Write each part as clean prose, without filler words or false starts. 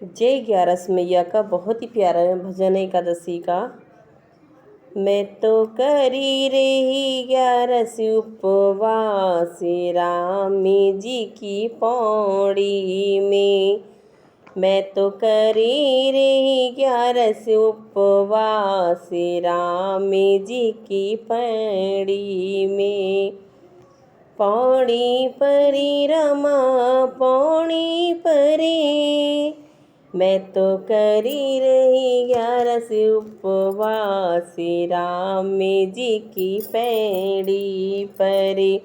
जय ग्यारस मैया का बहुत ही प्यारा भजन है एकादशी का। मैं तो करी रही ग्यारस उपवास रामी जी की पौड़ी में। मैं तो करी रही ग्यारस उपवास रामी जी की पौड़ी में। पौड़ी परी रमा पौड़ी परी, मैं तो करी रही ग्यारस उपवास राम जी की पैड़ी परे।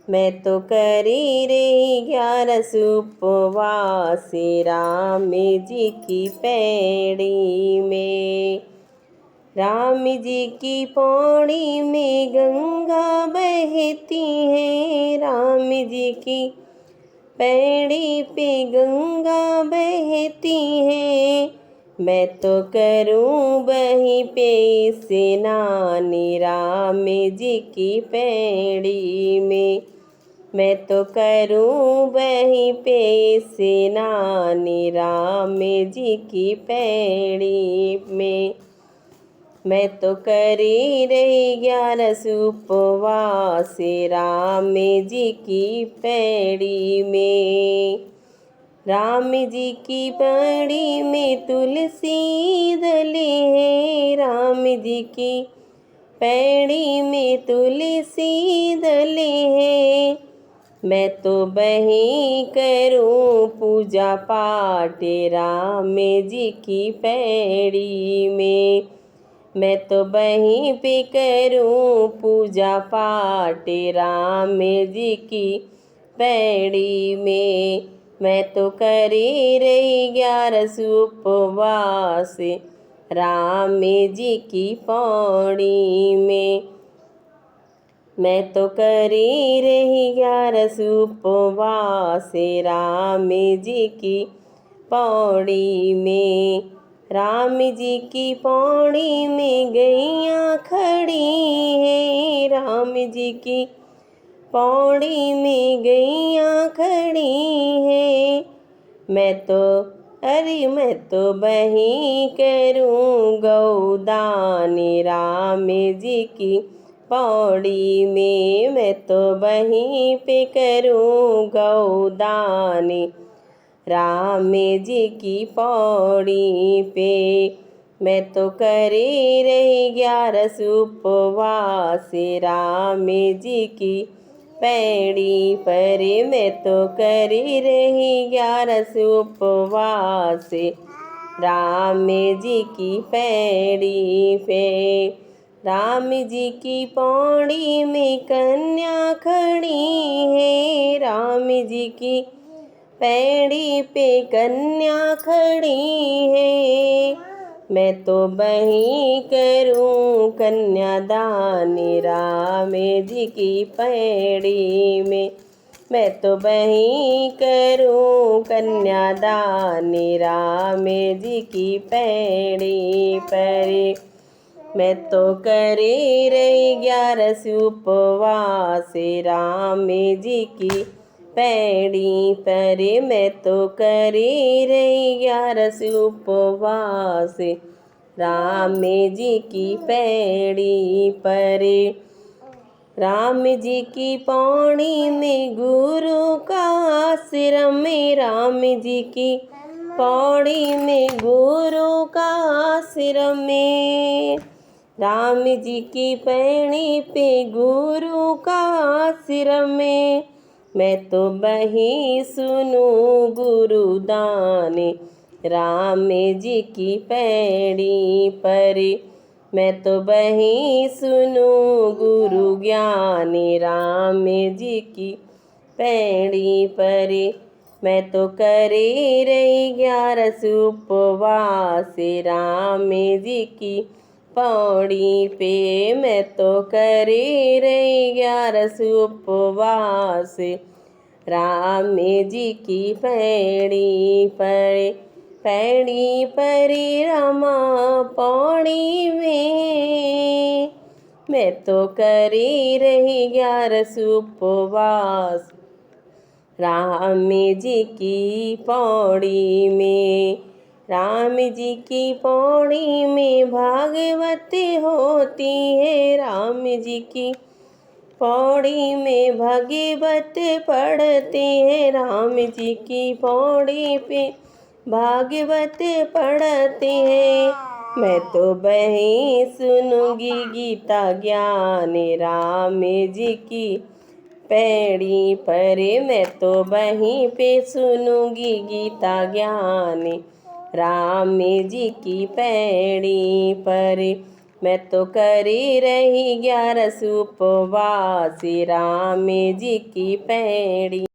मैं तो करी रही ग्यारस उपवास राम जी की पैड़ी में। राम जी की पौड़ी में गंगा बहती है, राम जी की पैड़ी पे गंगा बहती है। मैं तो करूं वहीं पे स्नान राम जी की पैड़ी में। मैं तो करूं वहीं पे स्नान राम जी की पैड़ी में। मैं तो करी रही ग्यारस उपवास राम जी की पैड़ी में। राम जी की पैड़ी में तुलसी दले हैं, राम जी की पैड़ी में तुलसी दले हैं। मैं तो वहीं करूं पूजा पाठ राम जी की पैड़ी में। मैं तो वहीं पे करूं पूजा पाठ राम जी की पैड़ी में। मैं तो करी रही ग्यारस उपवास राम जी की पौड़ी में। मैं तो करी रही ग्यारस उपवास राम जी की पौड़ी में। राम जी की पौड़ी में गैया खड़ी हैं, राम जी की पौड़ी में गैया खड़ी हैं। मैं तो वहीं करूं गौदान राम जी की पौड़ी में। मैं तो वहीं पे करूं गौदान राम जी की पौड़ी पे। मैं तो करी रही ग्यारस उपवास राम जी की पैड़ी परे। मैं तो करी रही ग्यारस उपवास राम जी की पैड़ी पे। राम जी की पौड़ी में कन्या खड़ी है, राम जी की पैड़ी पे कन्या खड़ी है। मैं तो वहीं करूं कन्यादान राम जी की पैड़ी में। मैं तो वहीं करूं कन्यादान राम जी की पैड़ी परे। मैं तो करी रही ग्यारस उपवास राम जी की पैड़ी परे। मैं तो करी रही ग्यारस उपवास राम जी की पैड़ी परे। राम जी की पौड़ी में गुरु का आश्रम में, राम जी की पौड़ी में गुरु का आश्रम में। राम जी की पैड़ी पे गुरु का आश्रम में। मैं तो वहीं सुनूं गुरुदान राम जी की पैड़ी परे। मैं तो वहीं सुनूं गुरु ज्ञान राम जी की पैड़ी परे। मैं तो करी रही ग्यारस उपवास राम जी की पौड़ी पे। मैं तो करी रही ग्यारस उपवास राम जी की पैड़ी परे। पैड़ी परी रमा पौड़ी में। मैं तो करी रही ग्यारस उपवास राम जी की पौड़ी में। राम जी की पौड़ी में भागवत होती है। राम जी की पौड़ी में भागवत पढ़ते हैं। राम जी की पौड़ी पे भागवत पढ़ते हैं। मैं तो वहीं सुनूंगी गीता ज्ञान राम जी की पैड़ी पर। मैं तो वहीं पे सुनूंगी गीता ज्ञान राम जी की पैड़ी पर। मैं तो करी रही 11 उपवास राम जी की पैड़ी।